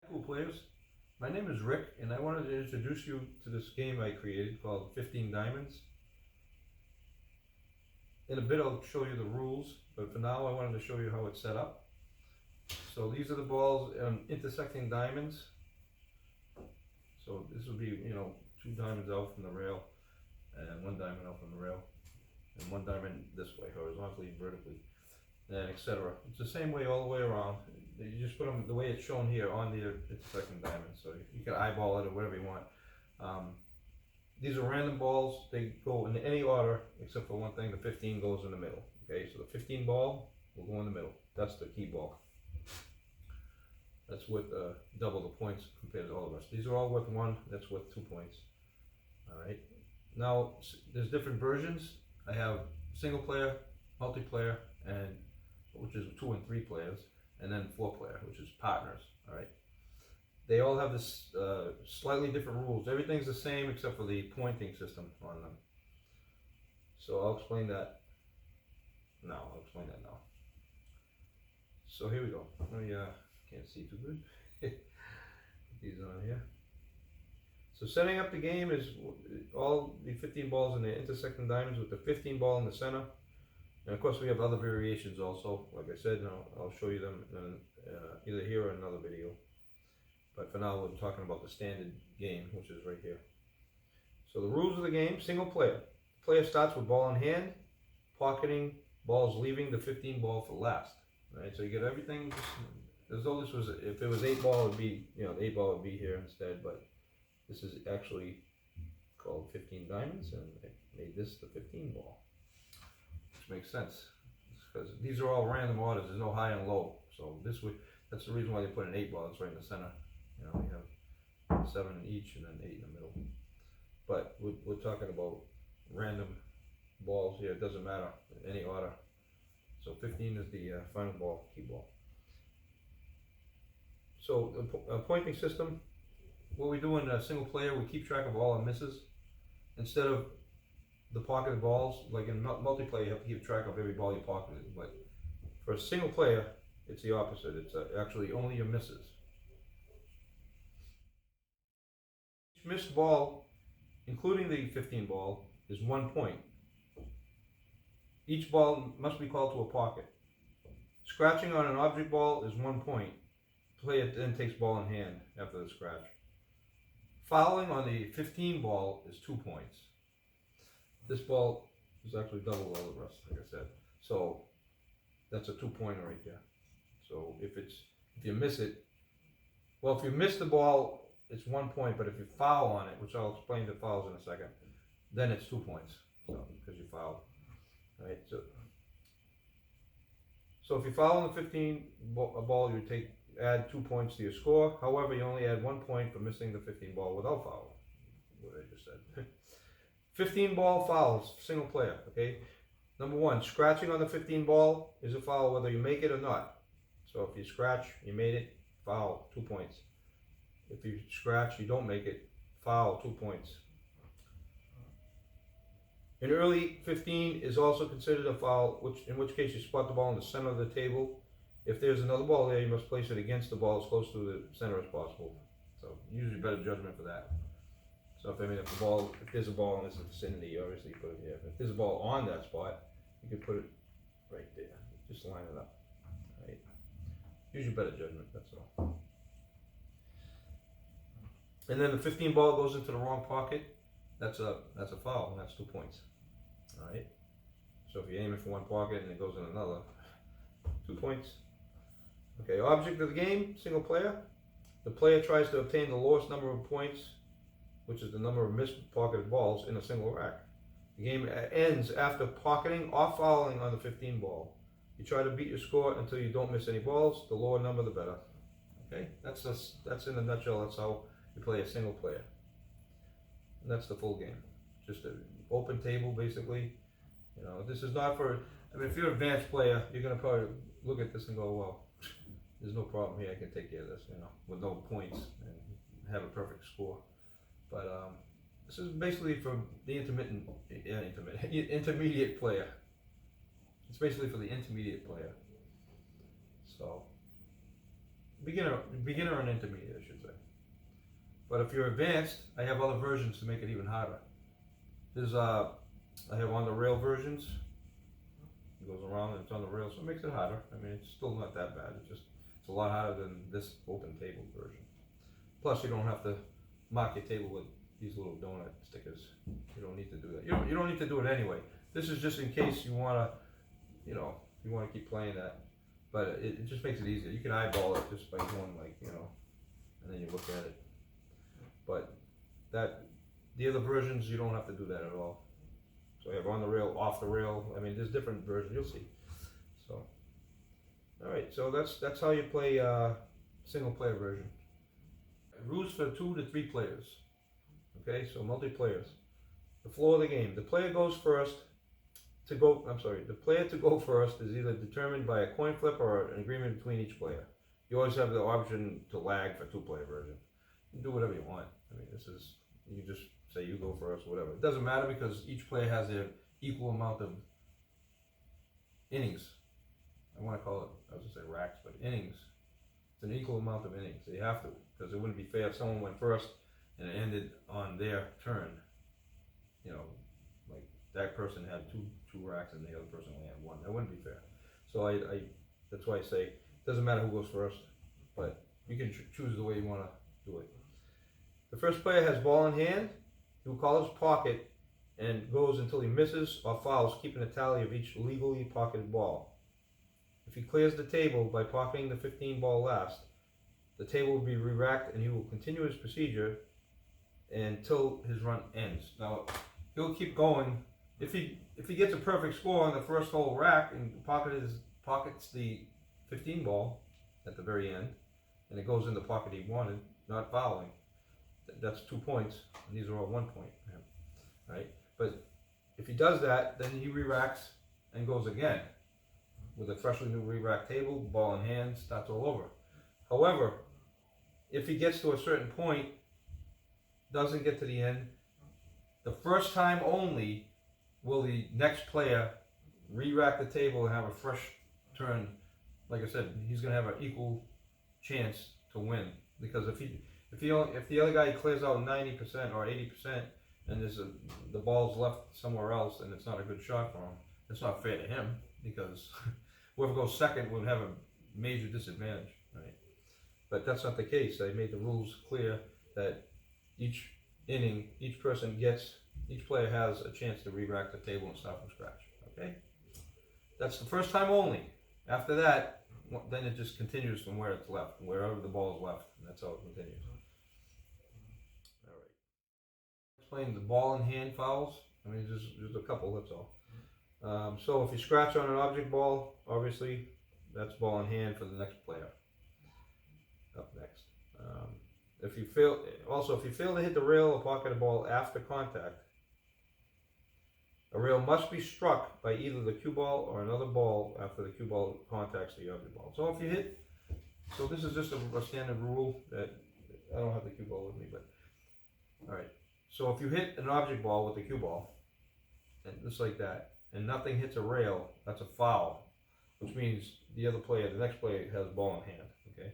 Cool players. My name is Rick, and I wanted to introduce you to this game I created called 15 Diamonds. In a bit I'll show you the rules, but for now I wanted to show you how it's set up. So these are the balls intersecting diamonds. So this would be, two diamonds out from the rail, and one diamond out from the rail, and one diamond this way, horizontally and vertically, and etc. It's the same way all the way around. You just put them the way it's shown here on the intersecting diamonds, so you can eyeball it or whatever you want. These are random balls. They go in any order except for one thing. The 15 goes in the middle. Okay, so the 15 ball will go in the middle. That's the key ball. That's worth double the points compared to all the rest. These are all worth 1. That's worth 2 points. All right. Now there's different versions. I have single player, multiplayer, and which is 2 and 3 players, and then 4 player, which is partners. All right. They all have this slightly different rules. Everything's the same except for the pointing system on them. So I'll explain that now. So here we go. Can't see too good. Put these on here. So setting up the game is all the 15 balls in the intersecting diamonds with the 15 ball in the center. And of course we have other variations also. Like I said, I'll show you them in, either here or another video. But for now we're talking about the standard game, which is right here. So the rules of the game: single player. Player starts with ball in hand, pocketing balls, leaving the 15 ball for last. Right, so you get everything as though this was, if it was 8 ball, it'd be, the 8 ball would be here instead, but this is actually called 15 diamonds, and I made this the 15 ball, which makes sense because these are all random orders. There's no high and low, so that's the reason why they put an 8 ball. It's right in the center. We have 7 in each and then 8 in the middle. But we're talking about random balls here. It doesn't matter any order. So 15 is the final ball, key ball. So the pointing system, what we do in a single player, we keep track of all our misses. Instead of the pocketed balls, like in multiplayer, you have to keep track of every ball you pocketed. But for a single player, it's the opposite. It's actually only your misses. Each missed ball, including the 15 ball, is 1 point. Each ball must be called to a pocket. Scratching on an object ball is 1 point. Player then takes ball in hand after the scratch. Fouling on the 15 ball is 2 points. This ball is actually double all the rest, like I said. So that's a 2-pointer right there. So if you miss it, well, if you miss the ball, it's 1 point, but if you foul on it, which I'll explain the fouls in a second, then it's 2 points. So because you fouled. Right, so if you foul on the 15 ball, you add 2 points to your score. However, you only add 1 point for missing the 15 ball without foul. What I just said. 15 ball fouls, single player. Okay. Number 1, scratching on the 15 ball is a foul whether you make it or not. So if you scratch, you made it, foul, 2 points. If you scratch, you don't make it, foul, 2 points. An early 15 is also considered a foul, in which case you spot the ball in the center of the table. If there's another ball there, you must place it against the ball as close to the center as possible. So use your better judgment for that. So if there's a ball in this vicinity, you obviously put it here. If there's a ball on that spot, you can put it right there. Just line it up. Right? Use your better judgment, that's all. And then the 15 ball goes into the wrong pocket. That's a foul, and that's 2 points. All right. So if you're aiming for one pocket and it goes in another, 2 points. Okay. Object of the game: single player. The player tries to obtain the lowest number of points, which is the number of missed pocketed balls in a single rack. The game ends after pocketing or fouling on the 15 ball. You try to beat your score until you don't miss any balls. The lower number, the better. Okay. That's in a nutshell. That's how you play a single player. And that's the full game. Just an open table, basically. This is not for, if you're an advanced player, you're going to probably look at this and go, well, there's no problem here, I can take care of this, with no points and have a perfect score. But this is basically for the intermediate player. It's basically for the intermediate player. So beginner and intermediate, I should say. But if you're advanced, I have other versions to make it even harder. There's I have on the rail versions. It goes around and it's on the rail, so it makes it harder. I mean, it's still not that bad. It's a lot harder than this open table version. Plus, you don't have to mark your table with these little donut stickers. You don't need to do that. You don't need to do it anyway. This is just in case you wanna, you know, you wanna keep playing that. But it just makes it easier. You can eyeball it just by going like, you know, and then you look at it. But the other versions, you don't have to do that at all. So you have on the rail, off the rail. I mean, there's different versions. You'll see. So, all right. So that's how you play single player version. Rules for 2 to 3 players. Okay, so multiplayers. The flow of the game. The player goes first. The player to go first is either determined by a coin flip or an agreement between each player. You always have the option to lag for 2-player version. You can do whatever you want. I mean, you can just say you go first, or whatever. It doesn't matter because each player has their equal amount of innings. I want to call it, I was going to say racks, but innings. It's an equal amount of innings. So you have to, because it wouldn't be fair if someone went first and it ended on their turn. You know, like that person had two racks and the other person only had 1. That wouldn't be fair. So I that's why I say it doesn't matter who goes first, but you can choose the way you want to do it. The first player has ball in hand. He will call his pocket and goes until he misses or fouls, keeping a tally of each legally pocketed ball. If he clears the table by pocketing the 15 ball last, the table will be re-racked and he will continue his procedure until his run ends. Now, he'll keep going. If he gets a perfect score on the first whole rack and pockets the 15 ball at the very end, and it goes in the pocket he wanted, not fouling, that's 2 points, and these are all 1 point for him, right? But if he does that, then he re-racks and goes again with a freshly new re-rack table, ball in hand, starts all over. However, if he gets to a certain point, doesn't get to the end, the first time only will the next player re-rack the table and have a fresh turn. Like I said, he's going to have an equal chance to win, because if the other guy clears out 90% or 80% and the ball's left somewhere else and it's not a good shot for him, it's not fair to him, because whoever goes second would have a major disadvantage, right? But that's not the case. They made the rules clear that each inning, each player has a chance to re-rack the table and start from scratch, okay? That's the first time only. After that, then it just continues from where it's left, wherever the ball is left, and that's how it continues. All right. Explain the ball in hand fouls. I mean, there's a couple, that's all. So if you scratch on an object ball, obviously, that's ball in hand for the next player. Up next. If you fail to hit the rail or pocket a ball after contact, a rail must be struck by either the cue ball or another ball after the cue ball contacts the object ball. So if you hit, so this is just a standard rule that I don't have the cue ball with me, but all right. So if you hit an object ball with the cue ball, and just like that, and nothing hits a rail, that's a foul, which means the next player has ball in hand, okay?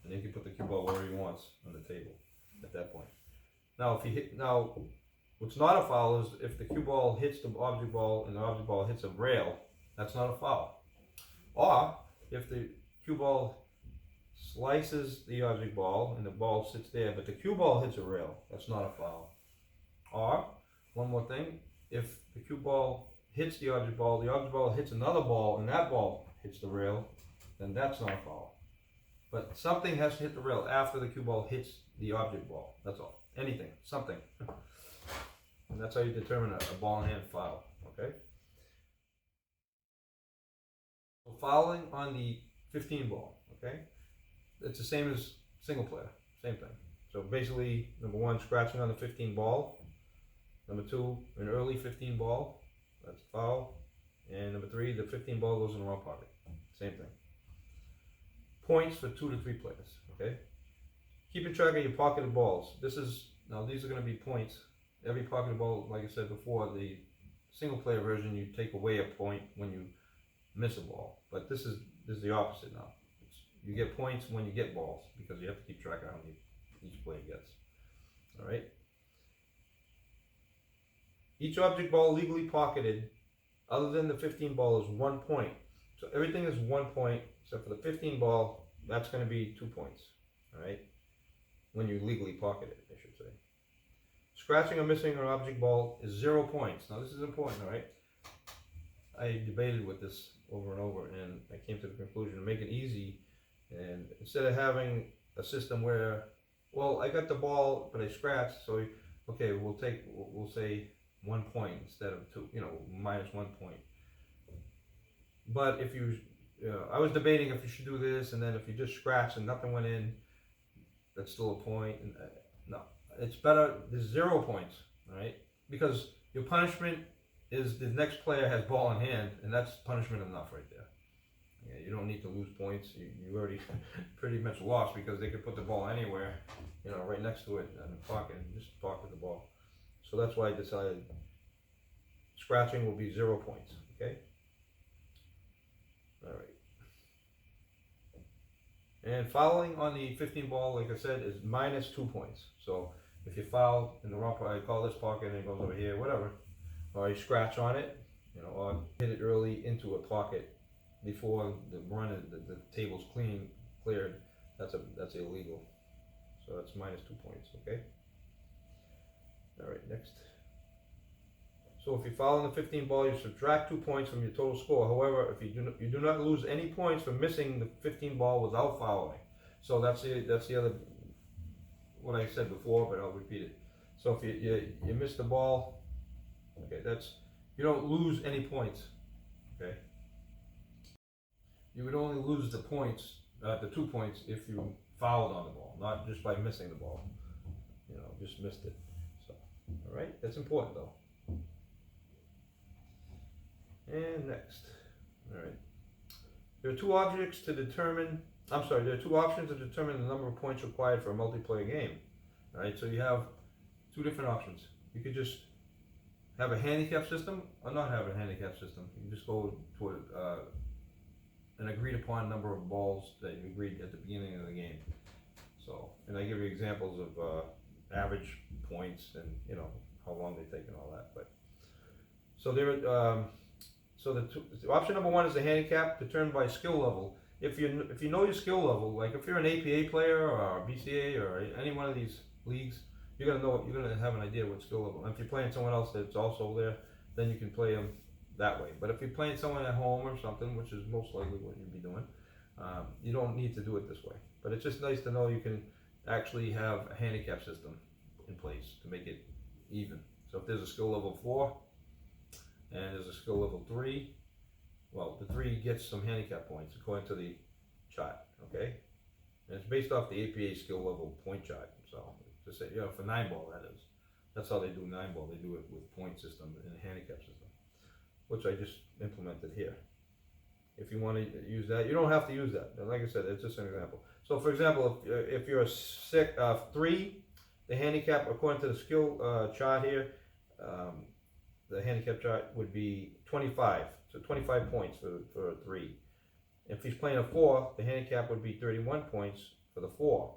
And he can put the cue ball wherever he wants on the table at that point. Now, what's not a foul is if the cue ball hits the object ball and the object ball hits a rail, that's not a foul. Or if the cue ball slices the object ball and the ball sits there, but the cue ball hits a rail, that's not a foul. Or, one more thing, if the cue ball hits the object ball hits another ball, and that ball hits the rail, then that's not a foul. But something has to hit the rail after the cue ball hits the object ball. That's all. Anything. Something. And that's how you determine a ball in hand foul. Okay? So fouling on the 15 ball. Okay? It's the same as single player. Same thing. So basically, number 1, scratching on the 15 ball. Number 2, an early 15 ball. That's a foul. And number 3, the 15 ball goes in the wrong pocket. Same thing. Points for 2 to 3 players, okay? Keeping track of your pocketed balls. These are going to be points. Every pocketed ball, like I said before, the single player version, you take away a point when you miss a ball. But this is the opposite now. you get points when you get balls, because you have to keep track of how many each player gets. All right. Each object ball legally pocketed, other than the 15 ball, is 1 point. So everything is 1 point, except for the 15 ball, that's going to be 2 points. All right. When you legally pocket it, I should say. Scratching or missing an object ball is 0 points. Now this is important, all right? I debated with this over and over, and I came to the conclusion to make it easy, and instead of having a system where, well, I got the ball, but I scratched, so okay, we'll say 1 point instead of 2, minus 1 point. But if you, I was debating if you should do this, and then if you just scratch and nothing went in, that's still a point. And, no, it's better. There's 0 points, all right? Because your punishment is the next player has ball in hand, and that's punishment enough right there. Yeah, you don't need to lose points. You already pretty much lost, because they could put the ball anywhere, right next to it in the pocket, and just pocket the ball. So that's why I decided scratching will be 0 points. Okay. All right. And fouling on the 15 ball, like I said, is minus 2 points. So if you foul in the wrong pocket, I call this pocket and it goes over here, whatever, or you scratch on it, or hit it early into a pocket before the run, the table's cleared, that's illegal. So that's minus 2 points. Okay. All right. Next. So if you foul on the 15 ball, you subtract 2 points from your total score. However, if you do not lose any points for missing the 15 ball without fouling. So that's the other, what I said before, but I'll repeat it. So if you miss the ball, okay, you don't lose any points. Okay. You would only lose the points, the 2 points, if you fouled on the ball, not just by missing the ball. Just missed it. So, all right, that's important though. And next, all right. There are two options to determine the number of points required for a multiplayer game. All right, so you have 2 different options. You could just have a handicap system or not have a handicap system. You can just go to an agreed upon number of balls that you agreed at the beginning of the game. So, and I give you examples of average points and how long they take and all that. But so the option number 1 is the handicap determined by skill level. If you know your skill level, like if you're an APA player or BCA or any one of these leagues, you're gonna have an idea what skill level. And if you're playing someone else that's also there, then you can play them that way. But if you're playing someone at home or something, which is most likely what you'd be doing, you don't need to do it this way. But it's just nice to know you can actually have a handicap system in place to make it even. So if there's a skill level 4 and there's a skill level 3, well, the 3 gets some handicap points according to the chart, okay? And it's based off the APA skill level point chart. So to say, for 9 ball, that is. That's how they do 9 ball. They do it with point system and a handicap system, which I just implemented here. If you want to use that, you don't have to use that. And like I said, it's just an example. So for example, if you're a 3, the handicap according to the skill chart here, the handicap chart would be 25. So 25 points for a 3. If he's playing a 4, the handicap would be 31 points for the 4.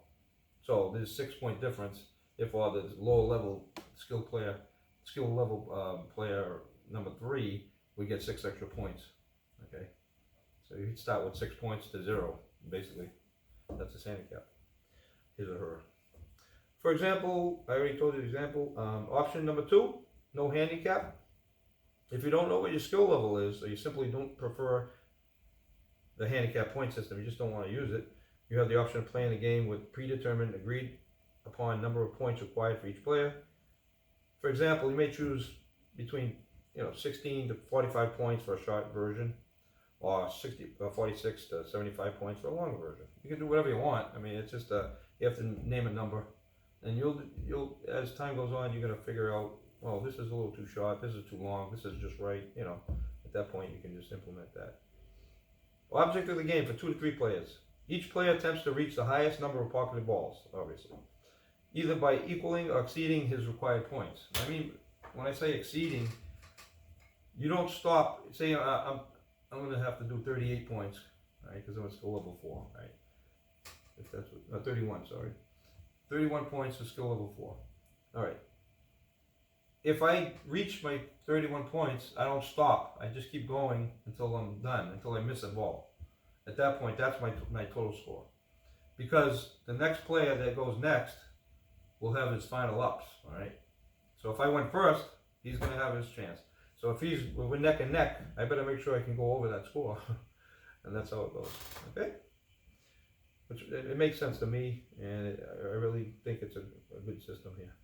So there's 6 point difference. If the lower level player number 3 would get 6 extra points. Okay. So you'd start with 6 points to 0, basically. That's his handicap, his or her. For example, I already told you the example. Option number 2, no handicap. If you don't know what your skill level is, or you simply don't prefer the handicap point system, you just don't want to use it, you have the option of playing the game with predetermined, agreed upon number of points required for each player. For example, you may choose between 16 to 45 points for a short version, or 46 to 75 points for a longer version. You can do whatever you want. I mean, it's just you have to name a number, and you'll as time goes on, you're gonna figure out, well, this is a little too short, this is too long, this is just right. At that point, you can just implement that. Object of the game for 2 to 3 players. Each player attempts to reach the highest number of pocketed balls, obviously, either by equaling or exceeding his required points. I mean, when I say exceeding, you don't stop. Say I'm going to have to do 38 points, right? Because I'm at skill level 4, right? if that's what, 31, sorry. 31 points for skill level 4. Alright. If I reach my 31 points, I don't stop. I just keep going until I'm done, until I miss a ball. At that point, that's my total score. Because the next player that goes next will have his final ups, alright? So if I went first, he's going to have his chance. So if we're neck and neck, I better make sure I can go over that score. And that's how it goes, okay? Which, it makes sense to me, and I really think it's a good system here.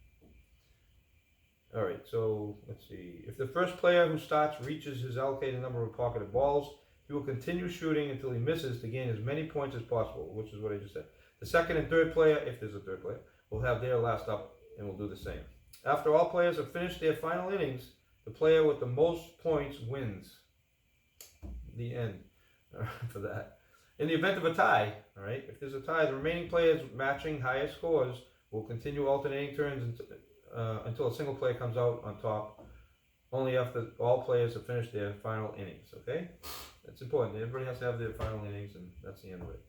Alright, so let's see. If the first player who starts reaches his allocated number of pocketed balls, he will continue shooting until he misses to gain as many points as possible, which is what I just said. The second and third player, if there's a third player, will have their last up and will do the same. After all players have finished their final innings, the player with the most points wins. The end for that. In the event of a tie, alright, if there's a tie, the remaining players matching highest scores will continue alternating turns until a single player comes out on top, only after all players have finished their final innings, okay? That's important. Everybody has to have their final innings, and that's the end of it.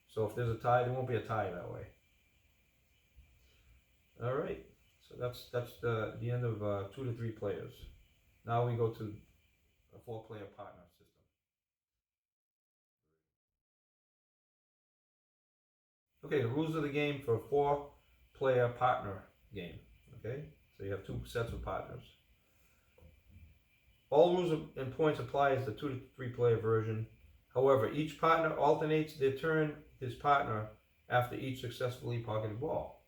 So if there's a tie, there won't be a tie that way. Alright, so that's the end of 2 to 3 players. Now we go to a 4-player partner system. Okay, the rules of the game for a 4-player partner game. Okay, so you have 2 sets of partners. All rules and points apply as the 2 to 3 player version. However, each partner alternates their turn his partner after each successfully pocketed ball,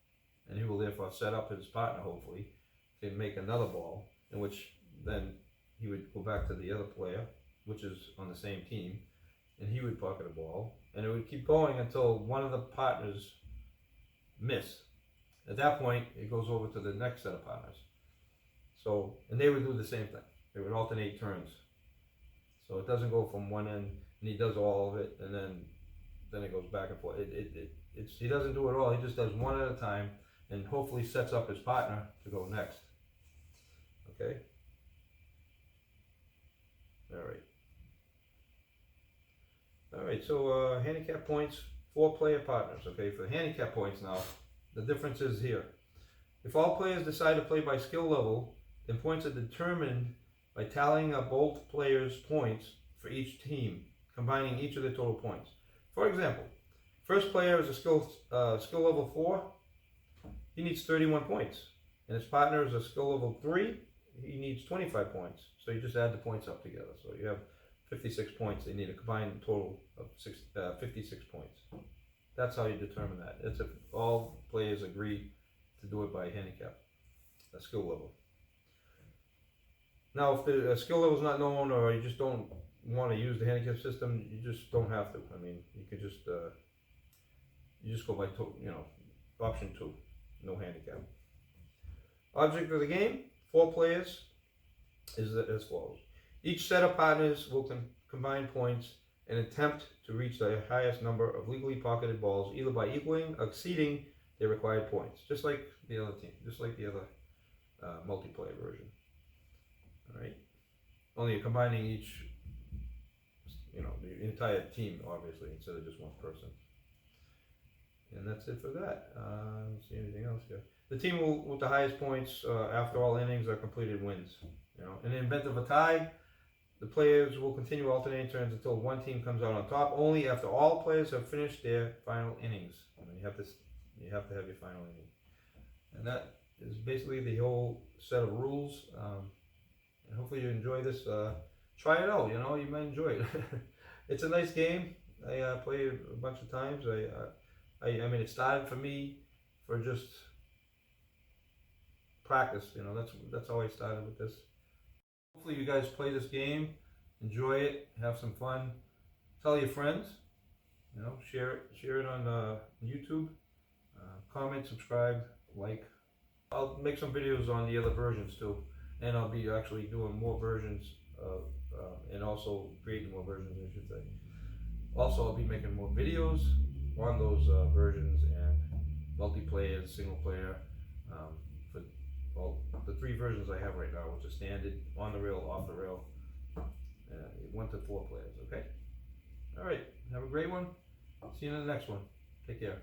and he will therefore set up his partner, hopefully, to make another ball, in which then he would go back to the other player, which is on the same team, and he would pocket a ball, and it would keep going until one of the partners missed. At that point, it goes over to the next set of partners. So, and they would do the same thing. They would alternate turns. So it doesn't go from one end, and he does all of it, and then it goes back and forth. He doesn't do it all. He just does one at a time, and hopefully sets up his partner to go next. Okay. All right. So handicap points, 4-player partners. Okay, for handicap points now, the difference is here. If all players decide to play by skill level, then points are determined by tallying up both players' points for each team, combining each of their total points. For example, first player is a skill level 4. He needs 31 points, and his partner is a skill level 3. He needs 25 points. So you just add the points up together. So you have 56 points. They need a combined total of 56 points. That's how you determine that. It's if all players agree to do it by handicap, a skill level. Now, if the skill level is not known, or you just don't want to use the handicap system, you just don't have to. I mean, you could just go by option 2, no handicap. Object of the game, 4 players, is as follows. Each set of partners will combine points and attempt to reach the highest number of legally pocketed balls, either by equaling or exceeding their required points, just like the other team, just like the other multiplayer version. All right. Only you're combining each, the entire team, obviously, instead of just one person. And that's it for that. I don't see anything else here. The team with the highest points after all innings are completed wins. In the event of a tie, the players will continue alternating turns until one team comes out on top, only after all players have finished their final innings. You have to have your final inning. And that is basically the whole set of rules. And hopefully you enjoy this. Try it out, you might enjoy it. It's a nice game. I played it a bunch of times. I mean, it started for me for just practice. That's how I started with this. Hopefully you guys play this game, enjoy it, have some fun. Tell your friends. Share it on YouTube. Comment, subscribe, like. I'll make some videos on the other versions too, and I'll be actually doing more versions and also creating more versions, I should say. Also, I'll be making more videos on those versions and multiplayer, single player, for the 3 versions I have right now, which is standard, on the rail, off the rail, 1 to 4 players. Okay. All right. Have a great one. See you in the next one. Take care.